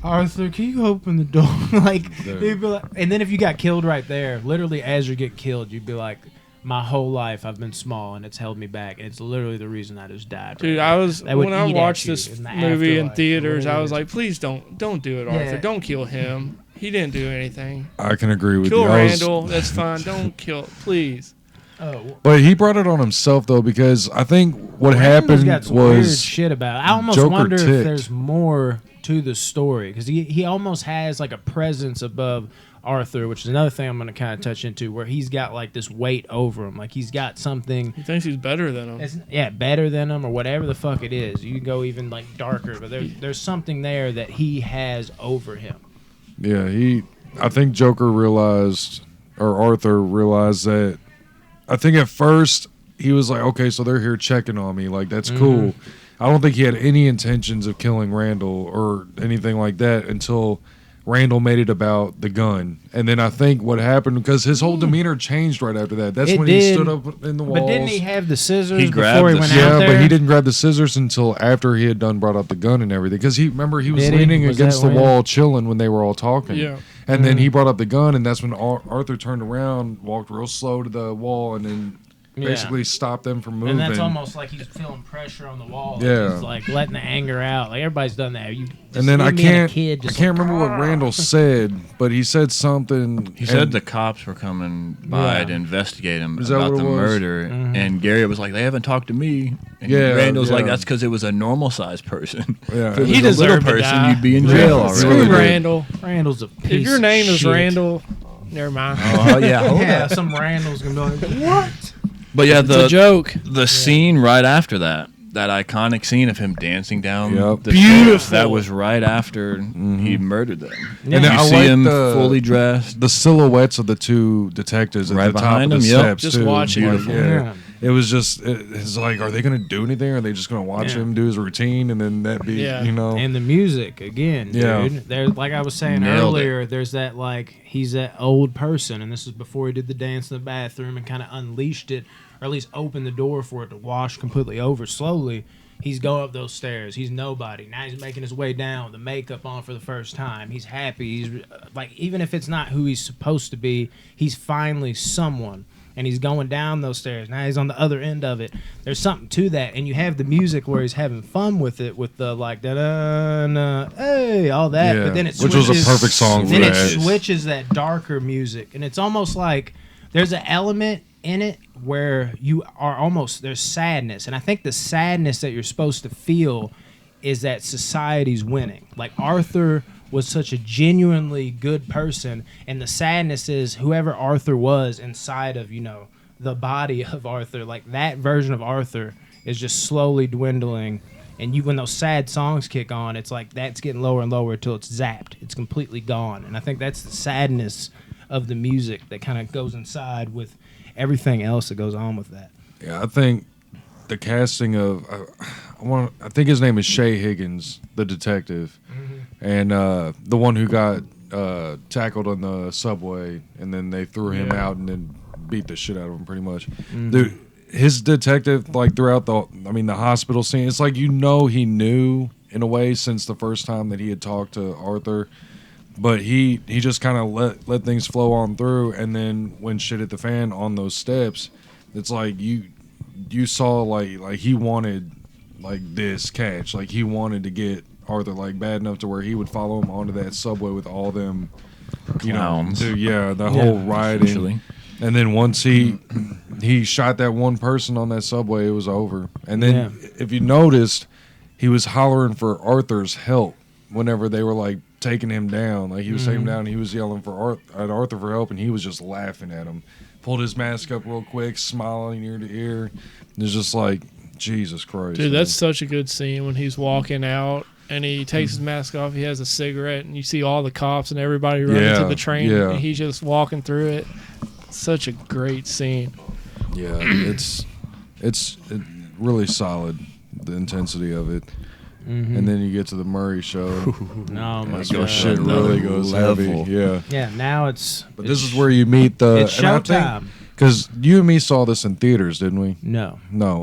"Arthur, can you open the door?" Like, you'd be like, and then if you got killed right there, literally as you get killed, you'd be like, "My whole life I've been small and it's held me back, and it's literally the reason I just died." Dude, right when I watched this in the movie in afterlife, theaters, I whatever was it is. like, please don't do it, Arthur. Yeah. Don't kill him. He didn't do anything. I can agree with Kill you. Randall. That's fine. Don't kill. Please. "Oh, But he brought it on himself though, because I think what Randall's happened got some weird was shit about it. I almost Joker wonder if ticked. there's more to the story, because he almost has like a presence above Arthur, which is another thing I'm going to kind of touch into, where he's got like this weight over him, like he's got something. He thinks he's better than him. Better than him, or whatever the fuck it is. You can go even like darker, but there's something there that he has over him. Yeah, I think Joker realized, or Arthur realized that. I think at first he was like, "Okay, so they're here checking on me, like that's cool." I don't think he had any intentions of killing Randall or anything like that until Randall made it about the gun. And then I think what happened, because his whole demeanor changed right after that. That's It when did. he stood up in the walls. But didn't he have the scissors He grabbed before he the went Yeah, out there? but he didn't grab the scissors until after he had brought up the gun and everything. Because he was Did he? leaning Was against that the when? wall, chilling when they were all talking. Yeah. And then he brought up the gun, and that's when Arthur turned around, walked real slow to the wall, and then basically stopped them from moving. And that's almost like he's feeling pressure on the wall. Yeah. He's like letting the anger out. Like, everybody's done that. And then I can't remember what "Grr." Randall said, but he said something. He said the cops were coming by to investigate him Is that about what the it was? murder, and Gary was like, "They haven't talked to me." And Yeah, Randall's like, yeah. "That's because it was a normal sized person. Yeah. If it was He a little deserved to person, die. you'd be in jail already." Screw really did. Randall. Randall's a piece If your name of is shit. Randall, never mind. Oh yeah, hold Yeah, up. some Randall's gonna be like, "What?" But yeah, It's a joke. the scene right after that iconic scene of him dancing down Yep. the Beautiful. stairs, that was right after he murdered them. Yeah. And You I see like him the- fully dressed. the silhouettes of the two detectives at Right the top behind of the him, yep. steps Just too. watching. Like, Beautiful. yeah. Yeah. it was just it's like, are they going to do anything? Or are they just going to watch him do his routine and then that be you know? And the music again, dude. There's like I was saying earlier. There's that like he's that old person, and this is before he did the dance in the bathroom and kind of unleashed it, or at least opened the door for it to wash completely over slowly. He's going up those stairs. He's nobody. Now he's making his way down with the makeup on for the first time. He's happy. He's like, even if it's not who he's supposed to be, he's finally someone. And he's going down those stairs. Now he's on the other end of it. There's something to that. And you have the music where he's having fun with it, with the like, da-da, hey, all that. Yeah, but then it which switches. was a perfect song for then that. it switches that darker music. And it's almost like there's an element in it where you are almost, there's sadness. And I think the sadness that you're supposed to feel is that society's winning. Like Arthur was such a genuinely good person, and the sadness is whoever Arthur was inside of, you know, the body of Arthur, like that version of Arthur is just slowly dwindling. And you, when those sad songs kick on, it's like that's getting lower and lower until it's zapped. It's completely gone. And I think that's the sadness of the music that kind of goes inside with everything else that goes on with that. Yeah, I think the casting of I think his name is Shay Higgins, the detective, and the one who got tackled on the subway, and then they threw him out and then beat the shit out of him, pretty much. Dude, his detective, like throughout the hospital scene, it's like, you know, he knew in a way since the first time that he had talked to Arthur. But he just kind of let things flow on through, and then when shit hit the fan on those steps, it's like you saw like he wanted like this catch, like he wanted to get Arthur like bad enough to where he would follow him onto that subway with all them clowns. The whole rioting. And then once he shot that one person on that subway, it was over. And then if you noticed, he was hollering for Arthur's help whenever they were like taking him down. Like he was taking him down, and he was yelling for Arthur for help, and he was just laughing at him. Pulled his mask up real quick, smiling ear to ear. It's just like, Jesus Christ. Dude, that's such a good scene when he's walking out and he takes his mask off. He has a cigarette, and you see all the cops and everybody running to the train, and he's just walking through it. Such a great scene. Yeah, it's really solid, the intensity of it. And then you get to the Murray show. Oh my God, God. shit really goes heavy. Yeah, now it's. But this is where you meet the. It's showtime. Because you and me saw this in theaters, didn't we? No.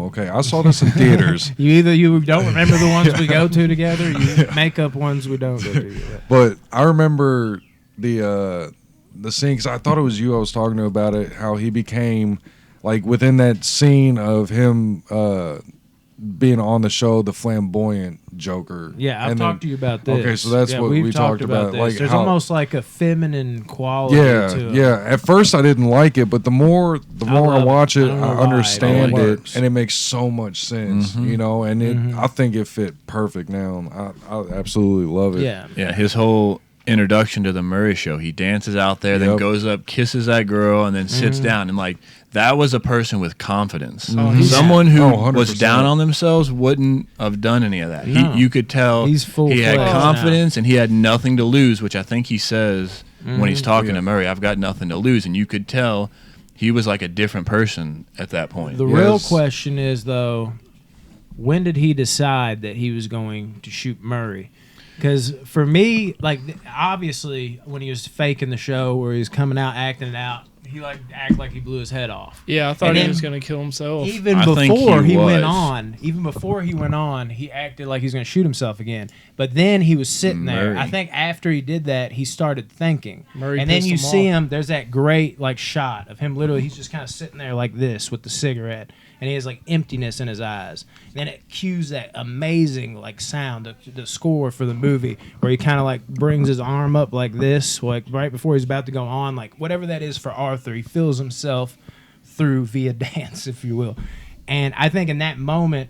Okay, I saw this in theaters. You don't remember the ones we go to together. You make up ones we don't go to together. But I remember the scene, because I thought it was you I was talking to about it. How he became, like, within that scene of him being on the show, the flamboyant Joker. Yeah, I've talked to you about this. Okay, so that's what we talked about. Like, there's almost like a feminine quality to it. Yeah. At first, I didn't like it, but the more I watch it, I understand it, and it makes so much sense. You know, and I think it fit perfect now. I absolutely love it. Yeah. His whole introduction to the Murray show, he dances out there, then goes up, kisses that girl, and then sits down, and like, that was a person with confidence. Someone who was down on themselves wouldn't have done any of that. No. You could tell he had confidence and he had nothing to lose, which I think he says when he's talking to Murray, I've got nothing to lose. And you could tell he was like a different person at that point. The real question is, though, when did he decide that he was going to shoot Murray? Because for me, like, obviously, when he was faking the show where he was coming out, acting it out, he like act like he blew his head off. Yeah, I thought he was going to kill himself. Even before he went on, he acted like he was going to shoot himself again. But then he was sitting there. I think after he did that, he started thinking. And then you see him. There's that great like shot of him. Literally, he's just kind of sitting there like this with the cigarette, and he has like emptiness in his eyes. And then it cues that amazing like sound, the score for the movie, where he kind of like brings his arm up like this, like right before he's about to go on, like whatever that is for Arthur. He feels himself through via dance, if you will. And I think in that moment,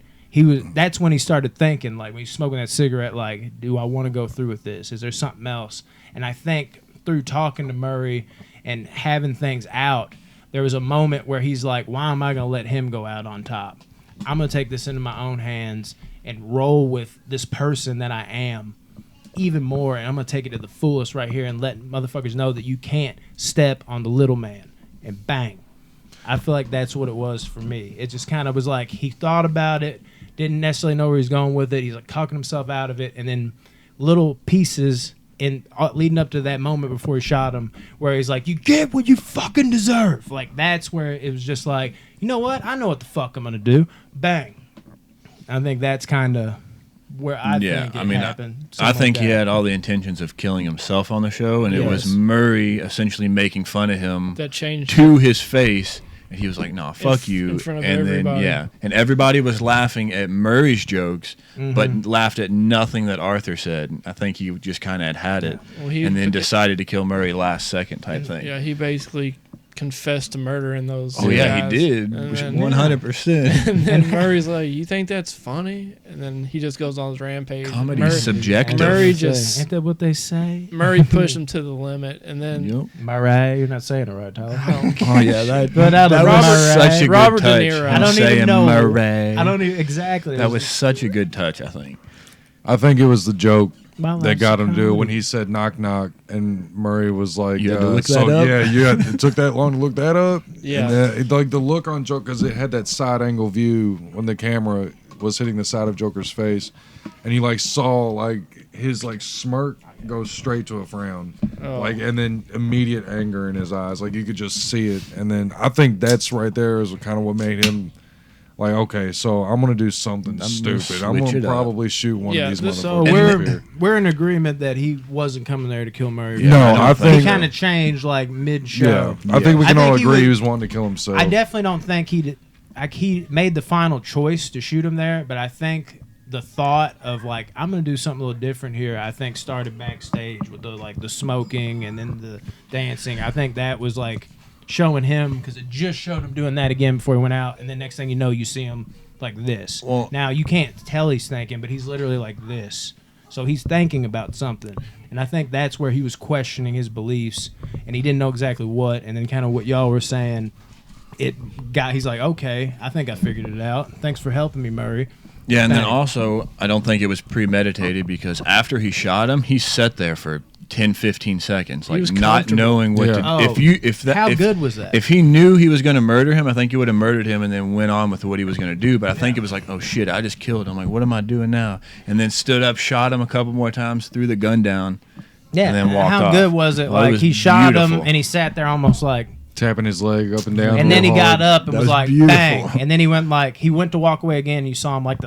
that's when he started thinking, like when he's smoking that cigarette, like, do I want to go through with this? Is there something else? And I think through talking to Murray and having things out, there was a moment where he's like, why am I going to let him go out on top? I'm going to take this into my own hands and roll with this person that I am even more, and I'm going to take it to the fullest right here and let motherfuckers know that you can't step on the little man. And bang. I feel like that's what it was for me. It just kind of was like he thought about it, didn't necessarily know where he's going with it. He's like talking himself out of it, and then little pieces in leading up to that moment before he shot him, where he's like, "You get what you fucking deserve." Like that's where it was just like, you know what? I know what the fuck I'm gonna do. Bang. I think that's kind of where I think it happened. I think he had all the intentions of killing himself on the show, and it was Murray essentially making fun of him that changed to his face. And he was like, "Nah, fuck you." In front of and everybody. then and everybody was laughing at Murray's jokes, but laughed at nothing that Arthur said. I think he just kind of had it, and then decided to kill Murray last second type thing. Yeah, he basically confessed to murdering those. Oh yeah, guys. he did, 100%. And then Murray's like, "You think that's funny?" And then he just goes on his rampage. Comedy subjective. Murray just ain't that what they say? Murray pushed him to the limit, and then Murray, you're not saying it right, Tyler. Oh yeah, that was such a Robert good touch. De Niro. I don't even saying know. Murray. I don't even exactly. That was such a good touch. I think. I think it was the joke My that life's got him to do it comedy. when he said knock knock, and Murray was like, You had to look that up? Yeah, it took that long to look that up. Yeah. And like the look on Joker, because it had that side angle view when the camera was hitting the side of Joker's face, and he like saw like his like smirk go straight to a frown, like, and then immediate anger in his eyes, like you could just see it. And then I think that's right there is kind of what made him. Like, okay, so I'm gonna do something stupid. I'm switch gonna it up. probably shoot one of these So motherfuckers. we're in agreement that he wasn't coming there to kill Murray. No, I think he kind of changed like mid-show. I think we can all he agree was- he was wanting to kill himself. I definitely don't think he did. Like he made the final choice to shoot him there, but I think the thought of like I'm gonna do something a little different here. I think started backstage with the smoking and then the dancing. I think that was like showing him because it just showed him doing that again before he went out, and then next thing you know, you see him like this. Well, now you can't tell he's thinking, but he's literally like this. So he's thinking about something, and I think that's where he was questioning his beliefs, and he didn't know exactly what. And then kind of what y'all were saying. He's like, okay, I think I figured it out. Thanks for helping me, Murray. Yeah, and then Bang. also, I don't think it was premeditated because after he shot him, he sat there for 10, 15 seconds, like was not comfortable. knowing what to. Oh, how good was that? If he knew he was going to murder him, I think he would have murdered him and then went on with what he was going to do. But I think it was like, oh shit, I just killed him. Like, what am I doing now? And then stood up, shot him a couple more times, threw the gun down, and then walked how off. good was it? Well, Like was he shot him, beautiful. and he sat there almost like. tapping his leg up and down. And then he real got hard. up and That was was like, beautiful. bang. And then he went to walk away again. And you saw him like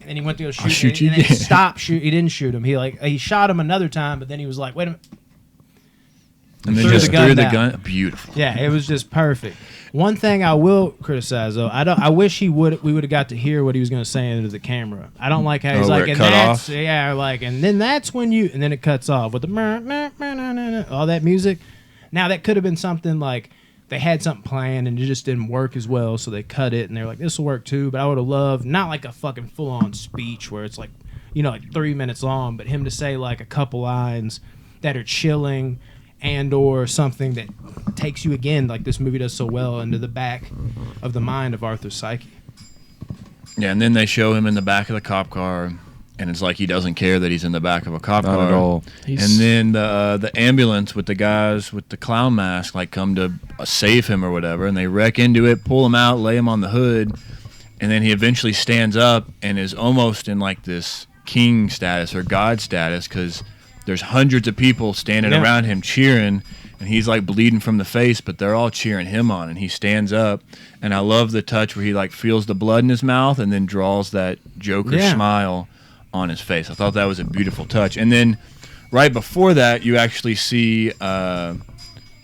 and then he went to go shoot. shoot you and then he again. stopped shoot. He didn't shoot him. He shot him another time, but then he was like, wait a minute. And then Threw just the gun threw the down. gun. Beautiful. Yeah, it was just perfect. One thing I will criticize though, I wish we would have got to hear what he was going to say into the camera. I don't like how he's where like, it and cut that's off? and then that's when and then it cuts off with the all that music. Now that could have been something like they had something planned and it just didn't work as well, so they cut it and they're like, this will work too. But I would have loved not like a fucking full on speech where it's like, like 3 minutes long, but him to say like a couple lines that are chilling. And or something that takes you again, like this movie does so well, into the back of the mind of Arthur's psyche. Yeah, and then they show him in the back of the cop car, and it's like he doesn't care that he's in the back of a cop Not car at all. And then the ambulance with the guys with the clown mask like come to save him or whatever, and they wreck into it, pull him out, lay him on the hood, and then he eventually stands up and is almost in like this king status or god status because there's hundreds of people standing around him cheering, and he's like bleeding from the face, but they're all cheering him on, and he stands up. And I love the touch where he like feels the blood in his mouth and then draws that Joker smile on his face. I thought that was a beautiful touch. And then right before that, you actually see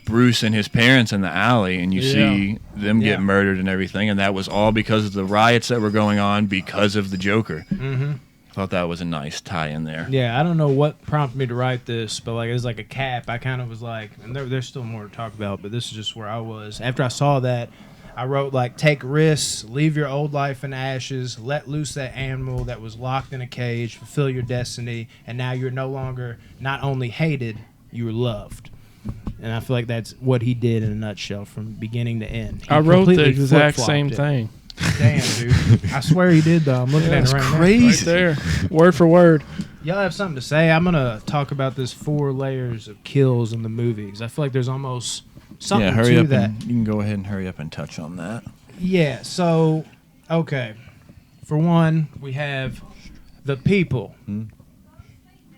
Bruce and his parents in the alley, and you see them get murdered and everything, and that was all because of the riots that were going on because of the Joker. Mm-hmm. Thought that was a nice tie in there. Yeah, I don't know what prompted me to write this, but like it was like a cap. I kind of was like, and there's still more to talk about, but this is just where I was. After I saw that, I wrote like, take risks, leave your old life in ashes, let loose that animal that was locked in a cage, fulfill your destiny, and now you're no longer not only hated, you were loved. And I feel like that's what he did in a nutshell from beginning to end. He I wrote the completely exact flip-flopped same it. thing. Damn, dude. I swear he did, though. I'm looking at it right now. Right there, word for word. Y'all have something to say? I'm going to talk about this 4 layers of kills in the movie because I feel like there's almost something hurry to up that. and you can go ahead and hurry up and touch on that. Yeah, so, okay. For one, we have the people.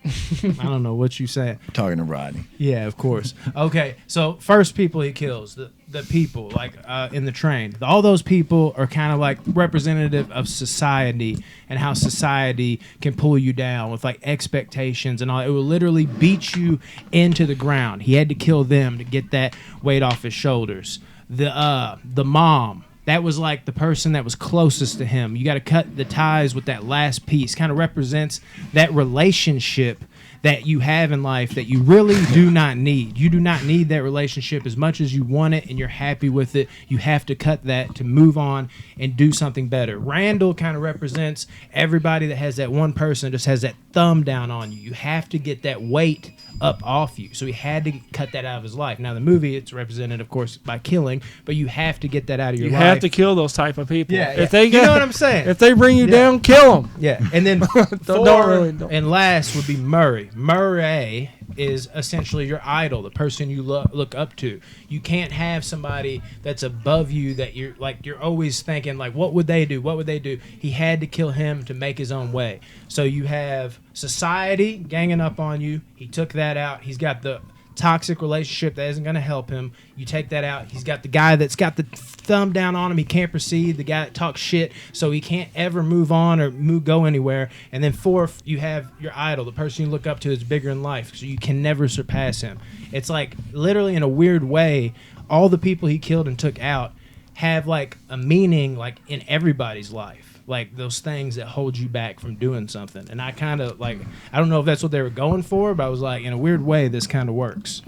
I don't know what you saying. Talking to Rodney. Yeah, of course. Okay, so first people he kills, the people, like in the train. All those people are kind of like representative of society and how society can pull you down with like expectations and all. It will literally beat you into the ground. He had to kill them to get that weight off his shoulders. The mom. That was like the person that was closest to him. You got to cut the ties with that last piece. Kind of represents that relationship that you have in life that you really do not need. You do not need that relationship as much as you want it and you're happy with it. You have to cut that to move on and do something better. Randall kind of represents everybody that has that one person that just has that thumb down on you. You have to get that weight up off you. So he had to cut that out of his life. Now the movie, it's represented, of course, by killing, but you have to get that out of your life. You have to kill those type of people. Yeah, if they you know what I'm saying? If they bring you down, kill them. Yeah, and then don't. And last would be Murray. Murray is essentially your idol, the person you look up to. You can't have somebody that's above you that you're always thinking like, what would they do? What would they do? He had to kill him to make his own way. So you have society ganging up on you. He took that out. He's got the toxic relationship that isn't going to help him. You take that out. He's got the guy that's got the thumb down on him. He can't proceed. The guy that talks shit, so he can't ever move on or go anywhere. And then fourth, you have your idol, the person you look up to is bigger in life, so you can never surpass him. It's like literally in a weird way, all the people he killed and took out have like a meaning like in everybody's life. Like those things that hold you back from doing something. And I kind of like, I don't know if that's what they were going for, but I was like, in a weird way, this kind of works.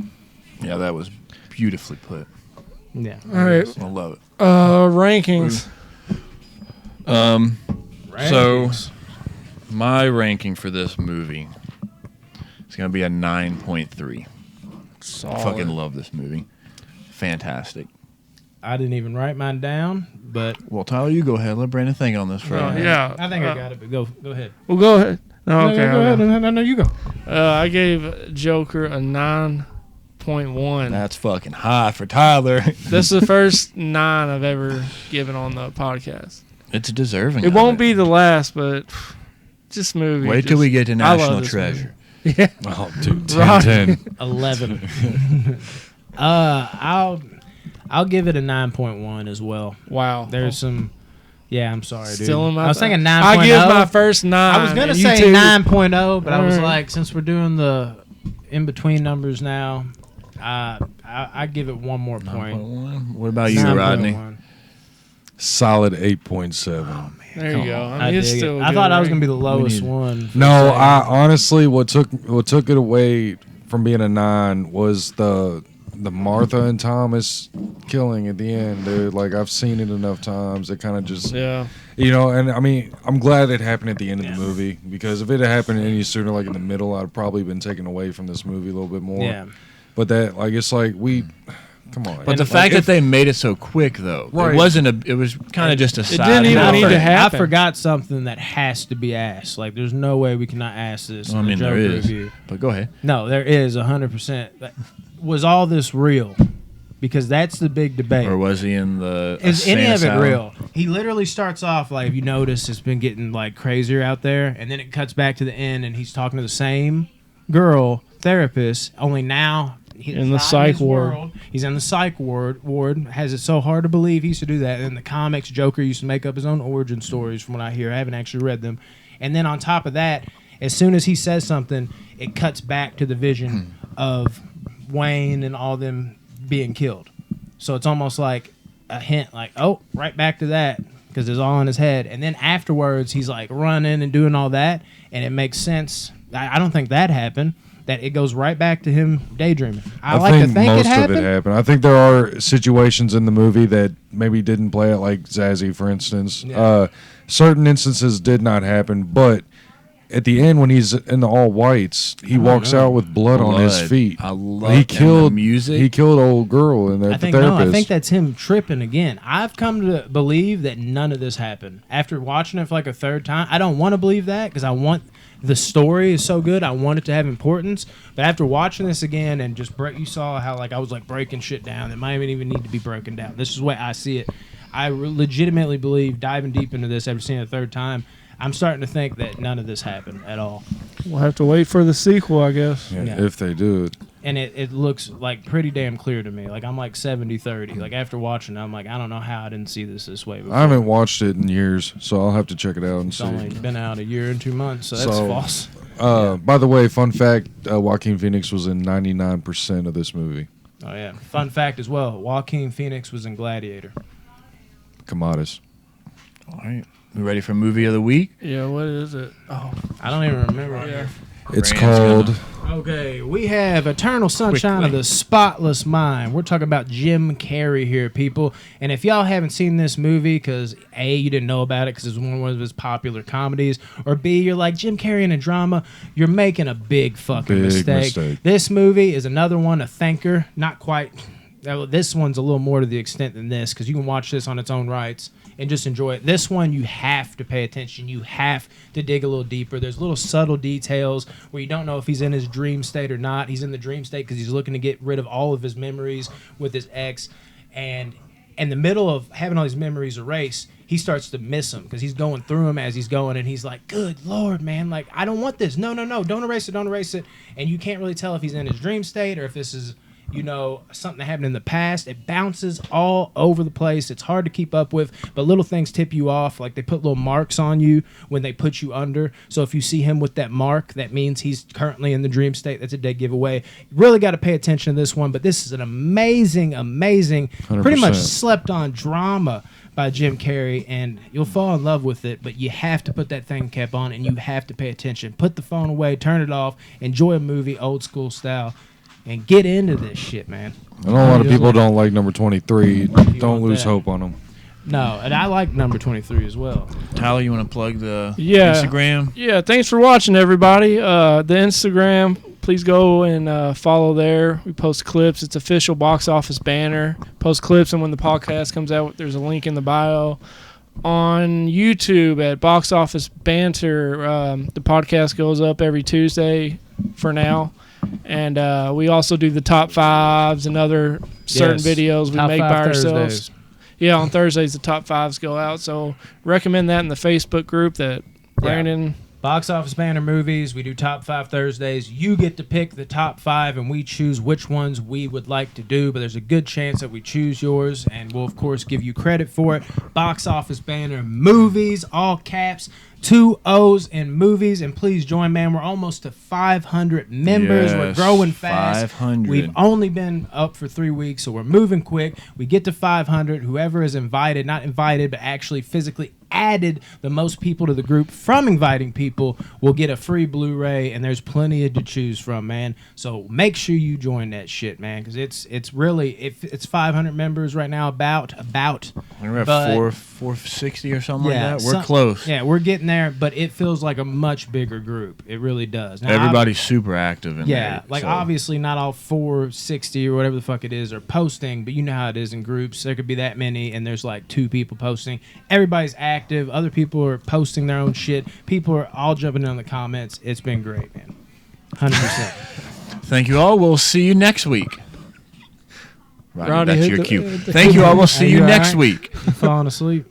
Yeah, that was beautifully put. Yeah. All right. I love it. Rankings. So my ranking for this movie is going to be a 9.3. Solid. I fucking love this movie. Fantastic. I didn't even write mine down, but Well, Tyler, you go ahead. Let Brandon think on this for a minute. Yeah. I think I got it, but go ahead. Well, go ahead. No, okay. Go ahead. No, you go. I gave Joker a 9.1. That's fucking high for Tyler. This is the first 9 I've ever given on the podcast. It's deserving. It won't be the last, but this movie. Wait till we get to I love National this Treasure. movie. Yeah. Oh, dude, Right. 10. 11. I'll give it a 9.1 as well. Wow. There's some. Yeah, I'm sorry, dude. Still in my I was thinking 9.0. I give my first 9. I was gonna and say you two- 9.0, but I was Alright. like, since we're doing the in between numbers now, I give it one more point. 9.1. What about you, 9.1. Rodney? Solid 8.7. There you go. I I mean, it's dig it. still. I thought I was gonna be the lowest need- one. for No, saying- I honestly, what took it away from being a 9 was the Martha and Thomas killing at the end, dude. Like, I've seen it enough times. It kind of just, Yeah. you know, and I mean, I'm glad it happened at the end of the movie, because if it had happened any sooner, like in the middle, I'd probably been taken away from this movie a little bit more. Yeah. But that, like, it's like come on. But the Like, fact if- that they made it so quick, though, Right. it wasn't it was kind of just a side. didn't even note. need to happen. I forgot something that has to be asked. Like, there's no way we cannot ask this. Well, I in the mean, there Joker is. review. But go ahead. No, there is 100%. Was all this real? Because that's the big debate. Or was he in the? Is any insane of it asylum? real? He literally starts off like, if you notice, it's been getting like crazier out there, and then it cuts back to the end, and he's talking to the same girl therapist. Only now he's In the not psych his ward. world. He's in the psych ward. Has it so hard to believe he used to do that? And in the comics, Joker used to make up his own origin stories. From what I hear, I haven't actually read them. And then on top of that, as soon as he says something, it cuts back to the vision of Wayne and all them being killed. So it's almost like a hint, like, oh, right back to that, because it's all in his head. And then afterwards, he's like running and doing all that, and it makes sense. I don't think that happened. That it goes right back to him daydreaming. I like to think most it happened. of it happened. I think there are situations in the movie that maybe didn't play out, like Zazie, for instance. Yeah. Certain instances did not happen, but at the end, when he's in the all whites, he walks out with blood on his feet. I love He killed the music. He killed old girl and the I think therapist. I think that's him tripping again. I've come to believe that none of this happened. After watching it for like a third time, I don't want to believe that, because I want the story is so good. I want it to have importance. But after watching this again and just you saw how like I was like breaking shit down that might even need to be broken down. This is the way I see it. I legitimately believe, diving deep into this after seeing it a third time, I'm starting to think that none of this happened at all. We'll have to wait for the sequel, I guess. Yeah. If they do it. And it looks like pretty damn clear to me. Like I'm like 70-30. Like after watching it, I'm like, I don't know how I didn't see this way before. I haven't watched it in years, so I'll have to check it out and it's see. It's only been out a year and 2 months, so that's false. By the way, fun fact, Joaquin Phoenix was in 99% of this movie. Oh, yeah. Fun fact as well, Joaquin Phoenix was in Gladiator. Commodus. All right. We ready for movie of the week? Yeah, what is it? Oh, I don't even remember. yeah. It's called... Okay, we have Eternal Sunshine of the Spotless Mind. We're talking about Jim Carrey here, people. And if y'all haven't seen this movie because A, you didn't know about it because it's one of his popular comedies, or B, you're like, Jim Carrey in a drama, you're making a big fucking mistake. This movie is another one, a thinker, not quite... This one's a little more to the extent than this because you can watch this on its own rights and just enjoy it. This one, you have to pay attention. You have to dig a little deeper. There's little subtle details where you don't know if he's in his dream state or not. He's in the dream state because he's looking to get rid of all of his memories with his ex. And in the middle of having all these memories erased, he starts to miss them because he's going through them as he's going. And he's like, good Lord, man. Like, I don't want this. No. Don't erase it. Don't erase it. And you can't really tell if he's in his dream state or if this is... something that happened in the past. It bounces all over the place. It's hard to keep up with, but little things tip you off. Like they put little marks on you when they put you under. So if you see him with that mark, that means he's currently in the dream state. That's a dead giveaway. You really got to pay attention to this one, but this is an amazing, 100%. Pretty much slept on drama by Jim Carrey, and you'll fall in love with it, but you have to put that thing cap on, and you have to pay attention. Put the phone away, turn it off, enjoy a movie old school style. And get into this shit, man. I know a lot of people don't like number 23. Don't lose hope on them. No, and I like number 23 as well. Tyler, you want to plug the Instagram? Yeah, thanks for watching, everybody. The Instagram, please go and follow there. We post clips. It's official Box Office Banter. Post clips, and when the podcast comes out, there's a link in the bio. On YouTube at Box Office Banter, the podcast goes up every Tuesday for now. And we also do the top fives and other certain videos we make by ourselves. Thursdays. Yeah, on Thursdays the top fives go out. So recommend that in the Facebook group that Brandon... Yeah. Box Office Banner Movies. We do top 5 Thursdays. You get to pick the top 5, and we choose which ones we would like to do. But there's a good chance that we choose yours, and we'll, of course, give you credit for it. Box Office Banner Movies, all caps, 2 O's in movies. And please join, man. We're almost to 500 members. Yes, we're growing fast. 500. We've only been up for 3 weeks, so we're moving quick. We get to 500. Whoever is invited, not invited, but actually physically added the most people to the group from inviting people will get a free Blu-ray, and there's plenty to choose from, man. So make sure you join that shit, man, because it's really it's 500 members right now. About we're at 460 or something like that. We're close. Yeah, we're getting there, but it feels like a much bigger group. It really does. Now, everybody's super active in there. Yeah, like obviously not all 460 or whatever the fuck it is are posting, but you know how it is in groups. There could be that many, and there's like 2 people posting. Everybody's active. Other people are posting their own shit. People are all jumping in the comments. It's been great, man. 100%. Thank you all. We'll see you next week. Ronnie, Ronnie, that's your cue. Thank you all. We'll see you next week. Falling asleep.